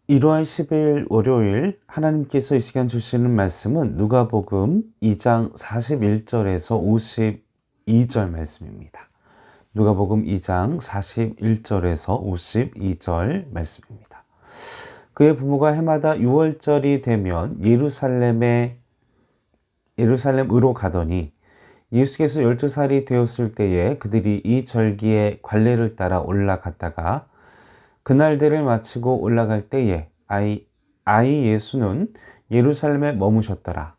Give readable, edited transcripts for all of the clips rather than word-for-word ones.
1월 10일 월요일 하나님께서 이 시간 주시는 말씀은 누가복음 2장 41절에서 52절 말씀입니다. 누가복음 2장 41절에서 52절 말씀입니다. 그의 부모가 해마다 6월절이 되면 예루살렘으로 가더니 예수께서 12살이 되었을 때에 그들이 이 절기의 관례를 따라 올라갔다가 그날들을 마치고 올라갈 때에 아이 예수는 예루살렘에 머무셨더라.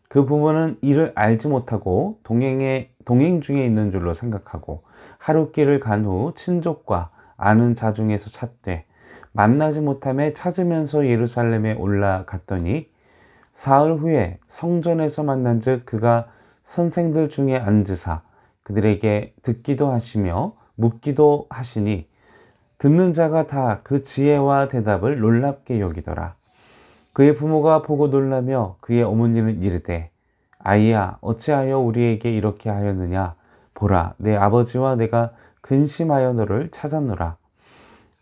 그 부모는 이를 알지 못하고 동행 중에 있는 줄로 생각하고 하룻길을 간 후 친족과 아는 자 중에서 찾되 만나지 못함에 찾으면서 예루살렘에 올라갔더니 사흘 후에 성전에서 만난즉 그가 선생들 중에 앉으사 그들에게 듣기도 하시며 묻기도 하시니 듣는 자가 다 그 지혜와 대답을 놀랍게 여기더라. 그의 부모가 보고 놀라며 그의 어머니는 이르되 아이야 어찌하여 우리에게 이렇게 하였느냐 보라 내 아버지와 내가 근심하여 너를 찾았노라.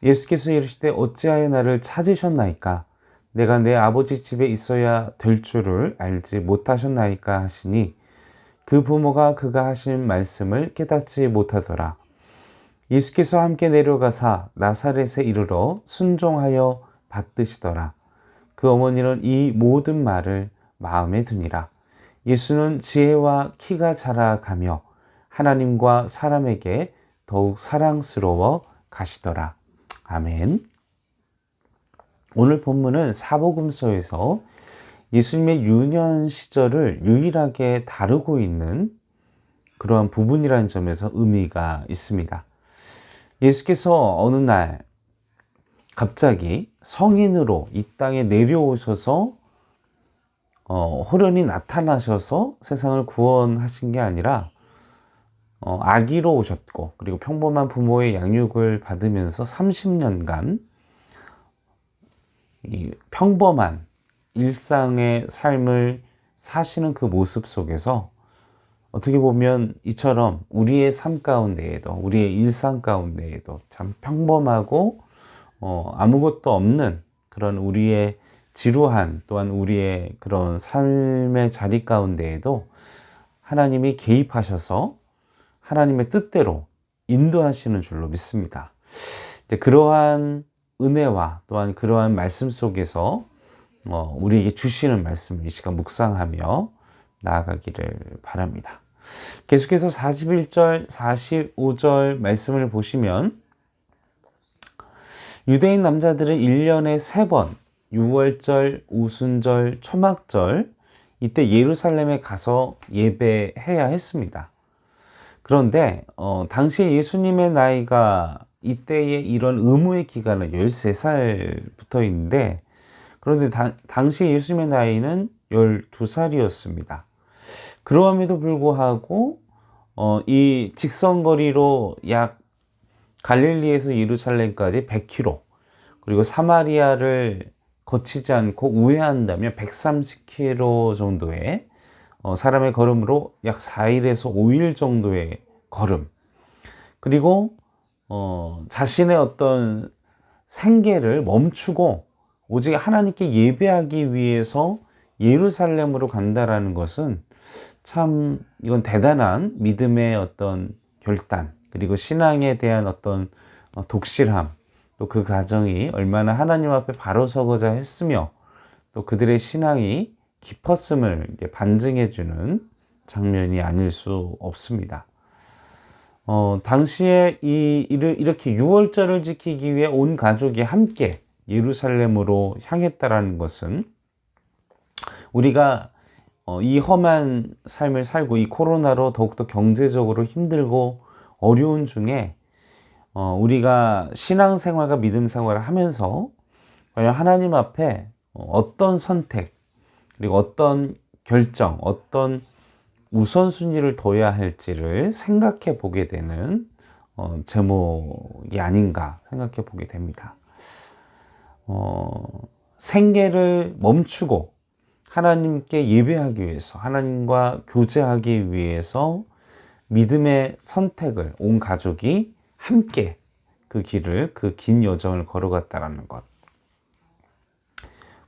예수께서 이르시되 어찌하여 나를 찾으셨나이까 내가 내 아버지 집에 있어야 될 줄을 알지 못하셨나이까 하시니 그 부모가 그가 하신 말씀을 깨닫지 못하더라. 예수께서 함께 내려가사 나사렛에 이르러 순종하여 받드시더라. 그 어머니는 이 모든 말을 마음에 두니라. 예수는 지혜와 키가 자라가며 하나님과 사람에게 더욱 사랑스러워 가시더라. 아멘. 오늘 본문은 사복음서에서 예수님의 유년 시절을 유일하게 다루고 있는 그러한 부분이라는 점에서 의미가 있습니다. 예수께서 어느 날 갑자기 성인으로 이 땅에 내려오셔서 호련히 나타나셔서 세상을 구원하신 게 아니라 아기로 오셨고 그리고 평범한 부모의 양육을 받으면서 30년간 이 평범한 일상의 삶을 사시는 그 모습 속에서 어떻게 보면 이처럼 우리의 삶 가운데에도 우리의 일상 가운데에도 참 평범하고 아무것도 없는 그런 우리의 지루한 또한 우리의 그런 삶의 자리 가운데에도 하나님이 개입하셔서 하나님의 뜻대로 인도하시는 줄로 믿습니다. 그러한 은혜와 또한 그러한 말씀 속에서 우리에게 주시는 말씀을 이 시간 묵상하며 나아가기를 바랍니다. 계속해서 41절, 45절 말씀을 보시면 유대인 남자들은 1년에 3번 6월절, 오순절, 초막절 이때 예루살렘에 가서 예배해야 했습니다. 그런데 당시 예수님의 나이가 이때의 이런 의무의 기간은 13살부터 있는데 그런데 당시 예수님의 나이는 12살이었습니다. 그럼에도 불구하고 이 직선거리로 약 갈릴리에서 예루살렘까지 100km 그리고 사마리아를 거치지 않고 우회한다면 130km 정도의 사람의 걸음으로 약 4일에서 5일 정도의 걸음 그리고 자신의 어떤 생계를 멈추고 오직 하나님께 예배하기 위해서 예루살렘으로 간다라는 것은 참 이건 대단한 믿음의 어떤 결단 그리고 신앙에 대한 어떤 독실함 또 그 가정이 얼마나 하나님 앞에 바로 서고자 했으며 또 그들의 신앙이 깊었음을 반증해 주는 장면이 아닐 수 없습니다. 당시에 이렇게 유월절을 지키기 위해 온 가족이 함께 예루살렘으로 향했다라는 것은 우리가 이 험한 삶을 살고 이 코로나로 더욱더 경제적으로 힘들고 어려운 중에 우리가 신앙생활과 믿음생활을 하면서 과연 하나님 앞에 어떤 선택 그리고 어떤 결정 어떤 우선순위를 둬야 할지를 생각해 보게 되는 제목이 아닌가 생각해 보게 됩니다. 생계를 멈추고 하나님께 예배하기 위해서 하나님과 교제하기 위해서 믿음의 선택을 온 가족이 함께 그 길을 그 긴 여정을 걸어갔다라는 것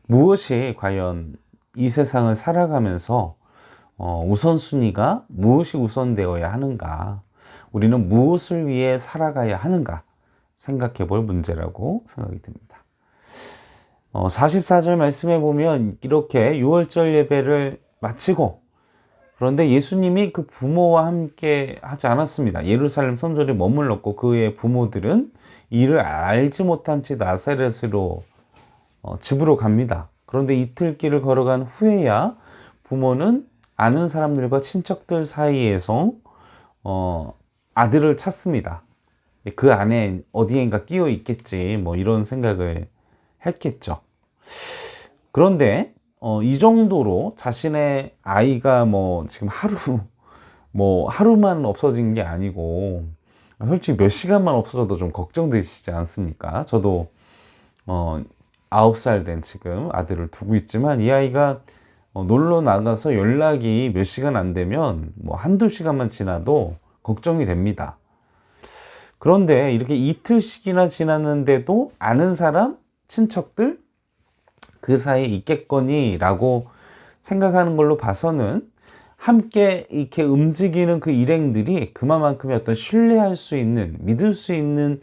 무엇이 과연 이 세상을 살아가면서 우선순위가 무엇이 우선되어야 하는가, 우리는 무엇을 위해 살아가야 하는가 생각해 볼 문제라고 생각이 듭니다. 44절 말씀에 보면 이렇게 유월절 예배를 마치고, 그런데 예수님이 그 부모와 함께 하지 않았습니다. 예루살렘 성전에 머물렀고 그의 부모들은 이를 알지 못한 채 나사렛으로 집으로 갑니다. 그런데 이틀 길을 걸어간 후에야 부모는 아는 사람들과 친척들 사이에서 아들을 찾습니다. 그 안에 어디엔가 끼어 있겠지, 뭐 이런 생각을 했겠죠. 그런데 이 정도로 자신의 아이가 지금 하루만 없어진 게 아니고 솔직히 몇 시간만 없어져도 좀 걱정되시지 않습니까? 저도 9살 된 지금 아들을 두고 있지만 이 아이가 놀러 나가서 연락이 몇 시간 안 되면 한두 시간만 지나도 걱정이 됩니다. 그런데 이렇게 이틀씩이나 지났는데도 아는 사람, 친척들 그 사이에 있겠거니 라고 생각하는 걸로 봐서는 함께 이렇게 움직이는 그 일행들이 그만큼의 어떤 신뢰할 수 있는, 믿을 수 있는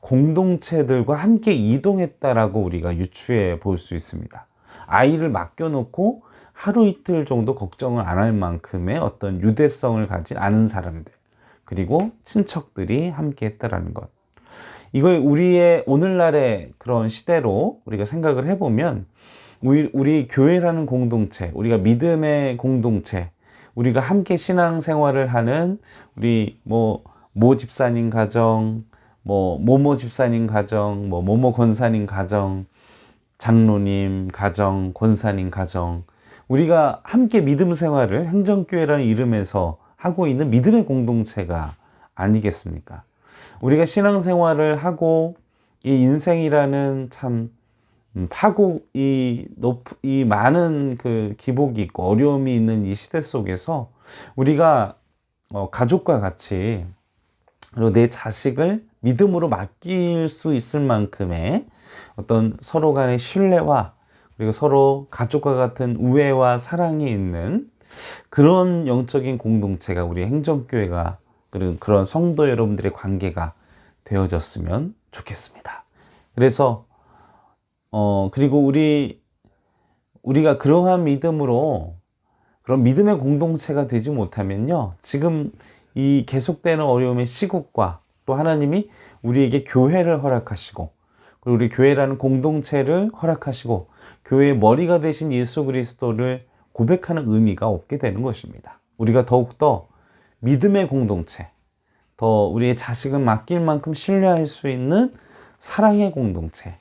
공동체들과 함께 이동했다라고 우리가 유추해 볼 수 있습니다. 아이를 맡겨놓고 하루 이틀 정도 걱정을 안 할 만큼의 어떤 유대성을 가진 아는 사람들, 그리고 친척들이 함께 했다라는 것. 이걸 우리의 오늘날의 그런 시대로 우리가 생각을 해보면 우리 교회라는 공동체, 우리가 믿음의 공동체, 우리가 함께 신앙생활을 하는 우리 모 집사님 가정, 모모 집사님 가정, 모모 권사님 가정, 장로님 가정, 권사님 가정, 우리가 함께 믿음 생활을 행정교회라는 이름에서 하고 있는 믿음의 공동체가 아니겠습니까? 우리가 신앙생활을 하고 이 인생이라는 참 이 많은 그 기복이 있고 어려움이 있는 이 시대 속에서 우리가 가족과 같이, 그리고 내 자식을 믿음으로 맡길 수 있을 만큼의 어떤 서로 간의 신뢰와, 그리고 서로 가족과 같은 우애와 사랑이 있는 그런 영적인 공동체가 우리 행정교회가, 그리고 그런 성도 여러분들의 관계가 되어졌으면 좋겠습니다. 그래서 그리고 우리가 그러한 믿음으로, 그런 믿음의 공동체가 되지 못하면요, 지금 이 계속되는 어려움의 시국과 또 하나님이 우리에게 교회를 허락하시고, 그리고 우리 교회라는 공동체를 허락하시고 교회의 머리가 되신 예수 그리스도를 고백하는 의미가 없게 되는 것입니다. 우리가 더욱더 믿음의 공동체, 더 우리의 자식을 맡길 만큼 신뢰할 수 있는 사랑의 공동체,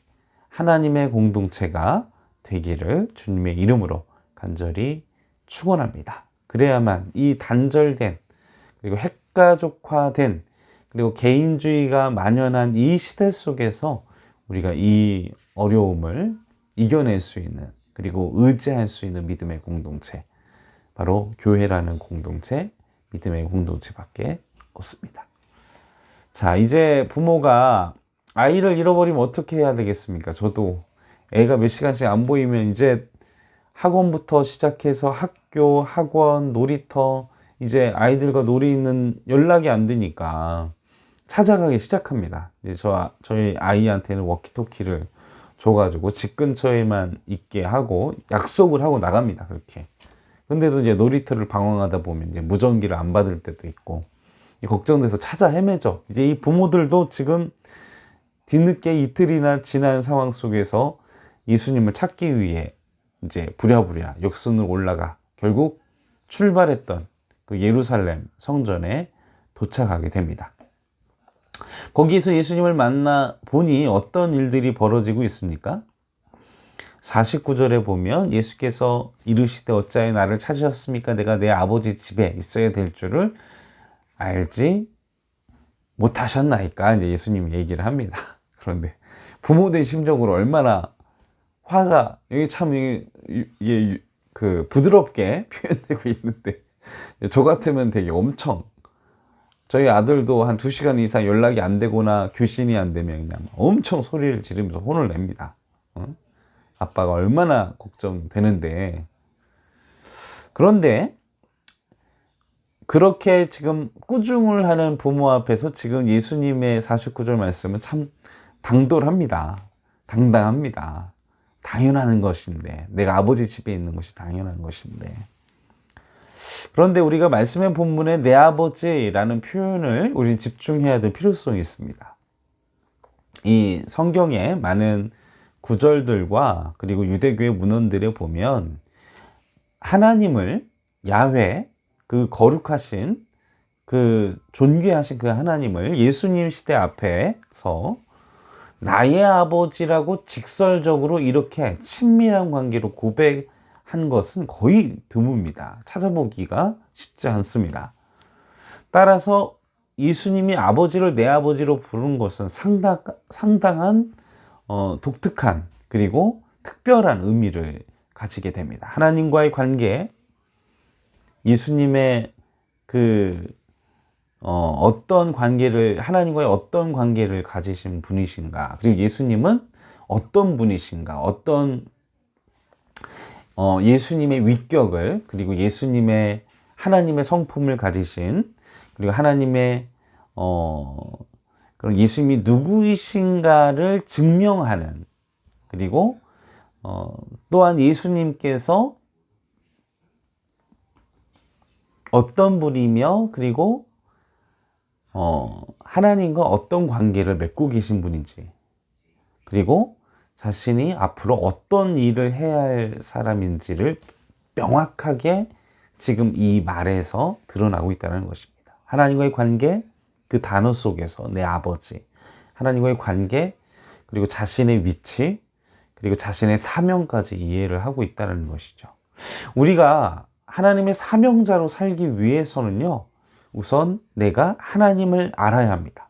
하나님의 공동체가 되기를 주님의 이름으로 간절히 축원합니다. 그래야만 이 단절된, 그리고 핵가족화된, 그리고 개인주의가 만연한 이 시대 속에서 우리가 이 어려움을 이겨낼 수 있는, 그리고 의지할 수 있는 믿음의 공동체, 바로 교회라는 공동체, 믿음의 공동체밖에 없습니다. 자, 이제 부모가 아이를 잃어버리면 어떻게 해야 되겠습니까? 저도 애가 몇 시간씩 안 보이면 이제 학원부터 시작해서 학교, 학원, 놀이터, 이제 아이들과 놀이 있는 연락이 안 되니까 찾아가기 시작합니다. 이제 저희 아이한테는 워키토키를 줘가지고 집 근처에만 있게 하고 약속을 하고 나갑니다. 그렇게. 근데도 이제 놀이터를 방황하다 보면 이제 무전기를 안 받을 때도 있고 걱정돼서 찾아 헤매죠. 이제 이 부모들도 지금 뒤늦게 이틀이나 지난 상황 속에서 예수님을 찾기 위해 이제 부랴부랴 역순으로 올라가 결국 출발했던 그 예루살렘 성전에 도착하게 됩니다. 거기에서 예수님을 만나 보니 어떤 일들이 벌어지고 있습니까? 49절에 보면 예수께서 이르시되 어찌하여 나를 찾으셨습니까? 내가 내 아버지 집에 있어야 될 줄을 알지 못하셨나이까? 이제 예수님이 얘기를 합니다. 그런데 부모된 심정으로 얼마나 화가, 여기 참 이게 그 부드럽게 표현되고 있는데, 저 같으면 되게 엄청, 저희 아들도 한 2시간 이상 연락이 안 되거나 교신이 안 되면 그냥 엄청 소리를 지르면서 혼을 냅니다. 아빠가 얼마나 걱정되는데. 그런데 그렇게 지금 꾸중을 하는 부모 앞에서 지금 예수님의 49절 말씀은 참 당돌합니다. 당당합니다. 당연한 것인데, 내가 아버지 집에 있는 것이 당연한 것인데. 그런데 우리가 말씀의 본문에 내 아버지라는 표현을 우리는 집중해야 될 필요성이 있습니다. 이 성경의 많은 구절들과 그리고 유대교의 문헌들에 보면 하나님을 야훼, 그 거룩하신, 그 존귀하신 그 하나님을 예수님 시대 앞에서 나의 아버지라고 직설적으로 이렇게 친밀한 관계로 고백한 것은 거의 드뭅니다. 찾아보기가 쉽지 않습니다. 따라서 예수님이 아버지를 내 아버지로 부른 것은 상당한 독특한 그리고 특별한 의미를 가지게 됩니다. 하나님과의 관계, 예수님의 어떤 관계를, 하나님과의 어떤 관계를 가지신 분이신가, 그리고 예수님은 어떤 분이신가, 어떤 예수님의 위격을, 그리고 예수님의 하나님의 성품을 가지신, 그리고 하나님의 그런 예수님이 누구이신가를 증명하는, 그리고 또한 예수님께서 어떤 분이며, 그리고 하나님과 어떤 관계를 맺고 계신 분인지, 그리고 자신이 앞으로 어떤 일을 해야 할 사람인지를 명확하게 지금 이 말에서 드러나고 있다는 것입니다. 하나님과의 관계, 그 단어 속에서 내 아버지, 하나님과의 관계, 그리고 자신의 위치, 그리고 자신의 사명까지 이해를 하고 있다는 것이죠. 우리가 하나님의 사명자로 살기 위해서는요, 우선 내가 하나님을 알아야 합니다.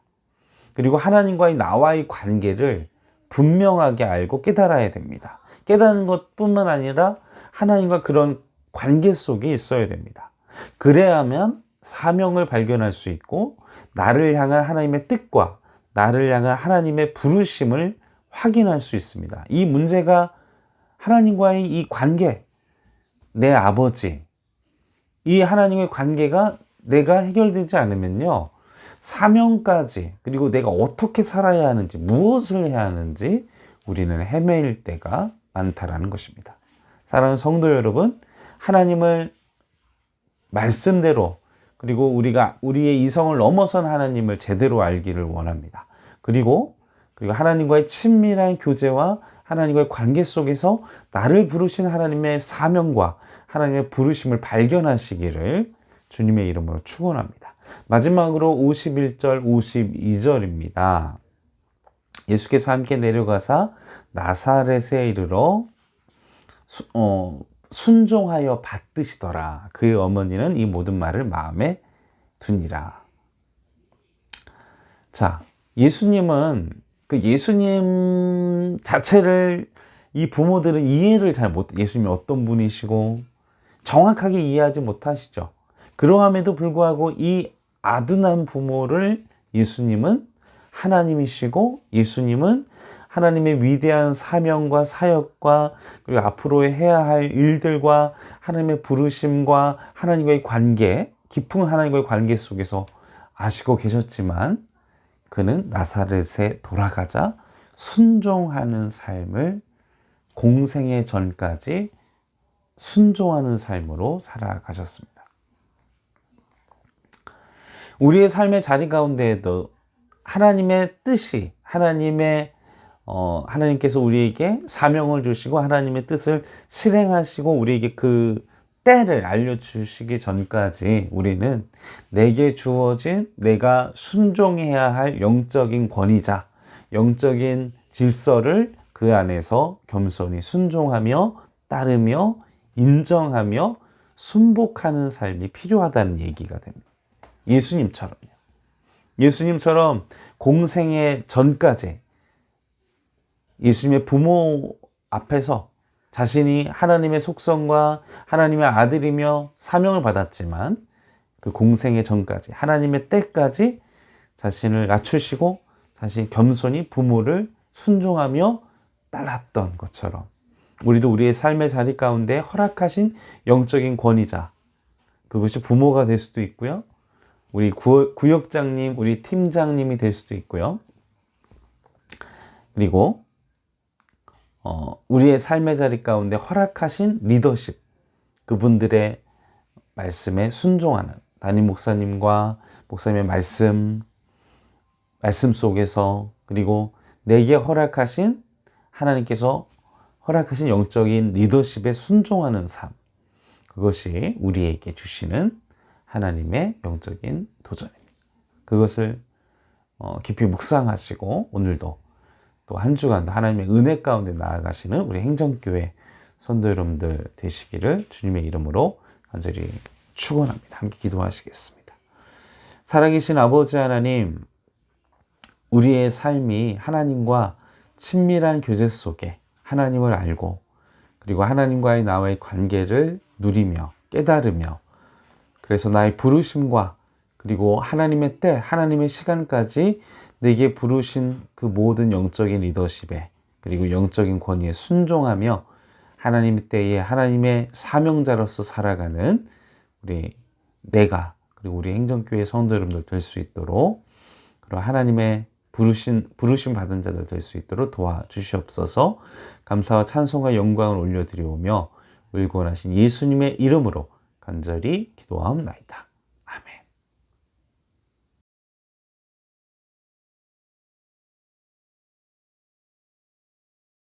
그리고 하나님과의 나와의 관계를 분명하게 알고 깨달아야 됩니다. 깨닫는 것뿐만 아니라 하나님과 그런 관계 속에 있어야 됩니다. 그래야만 사명을 발견할 수 있고, 나를 향한 하나님의 뜻과 나를 향한 하나님의 부르심을 확인할 수 있습니다. 이 문제가 하나님과의 이 관계, 내 아버지, 이 하나님의 관계가 내가 해결되지 않으면요, 사명까지, 그리고 내가 어떻게 살아야 하는지, 무엇을 해야 하는지 우리는 헤매일 때가 많다라는 것입니다. 사랑하는 성도 여러분, 하나님을 말씀대로, 그리고 우리가 우리의 이성을 넘어선 하나님을 제대로 알기를 원합니다. 그리고 하나님과의 친밀한 교제와 하나님과의 관계 속에서 나를 부르신 하나님의 사명과 하나님의 부르심을 발견하시기를 주님의 이름으로 축원합니다. 마지막으로 51절, 52절입니다. 예수께서 함께 내려가사 나사렛에 이르러 순종하여 받드시더라. 그의 어머니는 이 모든 말을 마음에 두니라. 자, 예수님은 예수님 자체를 이 부모들은 이해를 잘 못, 예수님이 어떤 분이시고 정확하게 이해하지 못하시죠. 그러함에도 불구하고 이 아둔한 부모를 예수님은 하나님이시고, 예수님은 하나님의 위대한 사명과 사역과 그리고 앞으로 해야 할 일들과 하나님의 부르심과 하나님과의 관계, 깊은 하나님과의 관계 속에서 아시고 계셨지만, 그는 나사렛에 돌아가자 순종하는 삶을 공생의 전까지 순종하는 삶으로 살아가셨습니다. 우리의 삶의 자리 가운데에도 하나님의 뜻이, 하나님께서 우리에게 사명을 주시고 하나님의 뜻을 실행하시고 우리에게 그 때를 알려주시기 전까지 우리는 내게 주어진 내가 순종해야 할 영적인 권위자, 영적인 질서를 그 안에서 겸손히 순종하며 따르며 인정하며 순복하는 삶이 필요하다는 얘기가 됩니다. 예수님처럼요. 예수님처럼 공생의 전까지 예수님의 부모 앞에서 자신이 하나님의 속성과 하나님의 아들이며 사명을 받았지만 그 공생의 전까지 하나님의 때까지 자신을 낮추시고 자신 겸손히 부모를 순종하며 따랐던 것처럼 우리도 우리의 삶의 자리 가운데 허락하신 영적인 권위자, 그것이 부모가 될 수도 있고요. 우리 구역장님, 우리 팀장님이 될 수도 있고요. 그리고 우리의 삶의 자리 가운데 허락하신 리더십, 그분들의 말씀에 순종하는 담임 목사님과 목사님의 말씀 속에서, 그리고 내게 허락하신, 하나님께서 허락하신 영적인 리더십에 순종하는 삶, 그것이 우리에게 주시는 하나님의 영적인 도전입니다. 그것을 깊이 묵상하시고 오늘도 또 한 주간도 하나님의 은혜 가운데 나아가시는 우리 행정교회 성도 여러분들 되시기를 주님의 이름으로 간절히 축원합니다. 함께 기도하시겠습니다. 살아계신 아버지 하나님, 우리의 삶이 하나님과 친밀한 교제 속에 하나님을 알고, 그리고 하나님과의 나와의 관계를 누리며 깨달으며, 그래서 나의 부르심과 그리고 하나님의 때, 하나님의 시간까지 내게 부르신 그 모든 영적인 리더십에, 그리고 영적인 권위에 순종하며 하나님의 때에 하나님의 사명자로서 살아가는 내가, 그리고 우리 행정교회 성도 여러분들 될 수 있도록, 그리고 하나님의 부르심 받은 자들 될 수 있도록 도와주시옵소서. 감사와 찬송과 영광을 올려드리오며 울고 원하신 예수님의 이름으로 간절히 기도하옵나이다.